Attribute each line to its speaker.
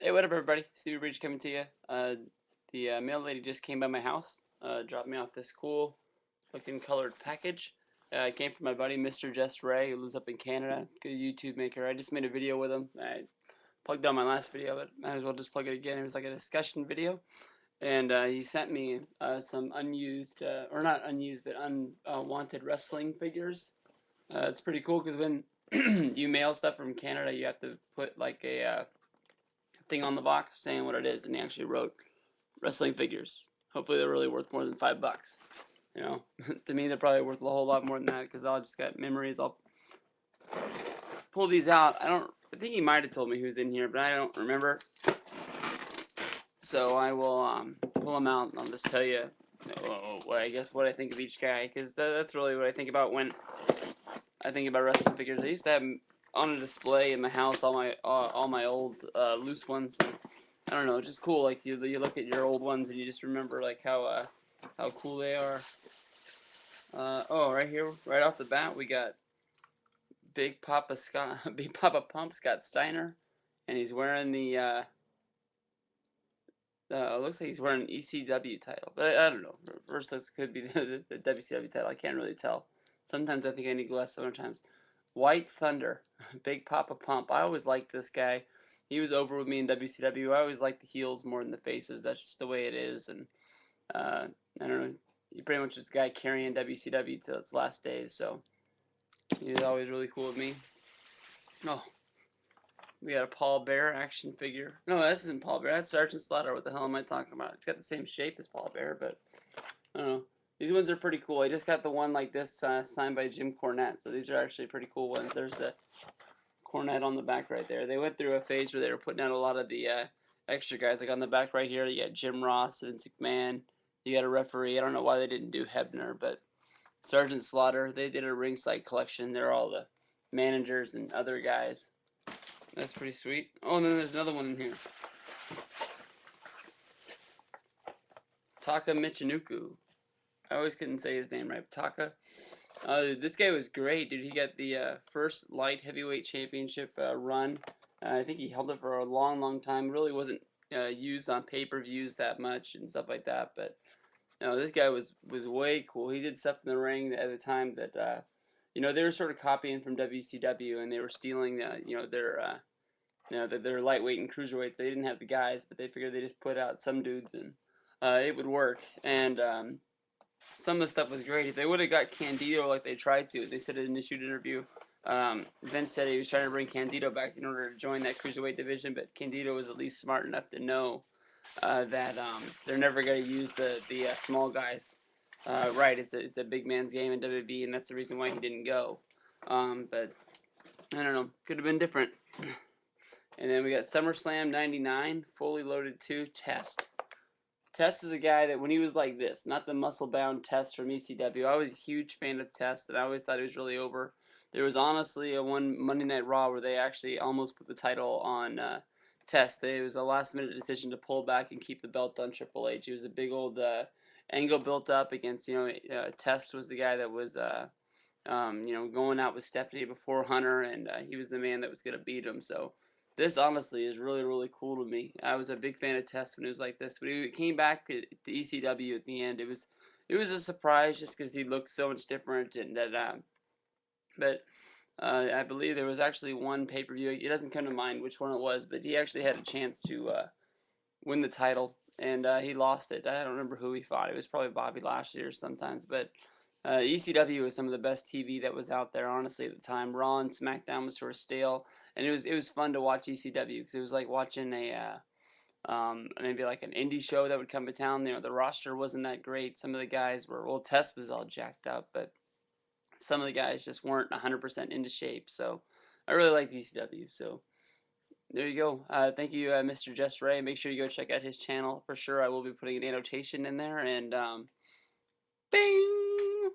Speaker 1: Hey, what up, everybody? Steviebreech coming to you. The mail lady just came by my house, dropped me off this cool looking colored package. It came from my buddy, MrJustRay, who lives up in Canada. Good YouTube maker. I just made a video with him. I plugged on my last video, but might as well just plug it again. It was like a discussion video. And he sent me some unused, or not unused, but unwanted wrestling figures. It's pretty cool because when you mail stuff from Canada, you have to put like a thing on the box saying what it is, and he actually wrote wrestling figures. Hopefully, they're really worth more than $5. You know, to me, they're probably worth a whole lot more than that because I just got memories. I'll pull these out. I think he might have told me who's in here, but I don't remember. So I will pull them out, and I'll just tell you, what I think of each guy, because that's really what I think about when I think about wrestling figures. I used to have on a display in my house all my old loose ones. I don't know, it's just cool. Like you look at your old ones and you just remember like how cool they are. Oh, right here, right off the bat, we got Big Papa Pump Scott Steiner, and he's wearing the looks like he's wearing an ECW title, but I don't know. First, this could be the WCW title. I can't really tell. Sometimes I think I need glasses. Sometimes. White Thunder, Big Papa Pump. I always liked this guy. He was over with me in WCW. I always like the heels more than the faces. That's just the way it is. And I don't know. He pretty much was the guy carrying WCW till its last days. So he was always really cool with me. Oh, we got a Paul Bear action figure. No, this isn't Paul Bear. That's Sergeant Slaughter. What the hell am I talking about? It's got the same shape as Paul Bear, but I don't know. These ones are pretty cool. I just got the one like this signed by Jim Cornette. So these are actually pretty cool ones. There's the Cornette on the back right there. They went through a phase where they were putting out a lot of the extra guys. Like on the back right here, you got Jim Ross, Vince McMahon. You got a referee. I don't know why they didn't do Hebner, but Sergeant Slaughter. They did a ringside collection. They're all the managers and other guys. That's pretty sweet. Oh, and then there's another one in here. Taka Michinoku. I always couldn't say his name right. Taka. This guy was great, dude. He got the first light heavyweight championship run. I think he held it for a long, long time. Really wasn't used on pay-per-views that much and stuff like that. But no, this guy was way cool. He did stuff in the ring at the time that they were sort of copying from WCW, and they were stealing their lightweight and cruiserweights. They didn't have the guys, but they figured they just put out some dudes and it would work. And some of the stuff was great. If they would have got Candido like they tried to, they said in a shoot interview, Vince said he was trying to bring Candido back in order to join that cruiserweight division, but Candido was at least smart enough to know that they're never going to use the small guys. Right, it's a big man's game in WWE, and that's the reason why he didn't go. But I don't know, could have been different. And then we got SummerSlam '99, fully loaded 2 Test. Test is a guy that when he was like this, not the muscle-bound Test from ECW. I was a huge fan of Test, and I always thought he was really over. There was honestly a one Monday Night Raw where they actually almost put the title on Test. It was a last-minute decision to pull back and keep the belt on Triple H. He was a big old angle built up against, Test was the guy that was, going out with Stephanie before Hunter, and he was the man that was going to beat him. So this honestly is really, really cool to me. I was a big fan of Test when it was like this, but he came back to ECW at the end. It was a surprise just because he looked so much different, and but I believe there was actually one pay-per-view. It doesn't come to mind which one it was, but he actually had a chance to win the title, and he lost it. I don't remember who he fought. It was probably Bobby Lashley or sometimes, but ECW was some of the best TV that was out there, honestly, at the time. Raw and SmackDown was sort of stale, and it was fun to watch ECW because it was like watching maybe like an indie show that would come to town. The roster wasn't that great. Some of the guys Test was all jacked up, but some of the guys just weren't 100% into shape. So I really liked ECW. So there you go. Thank you, MrJustRay. Make sure you go check out his channel for sure. I will be putting an annotation in there, and bing.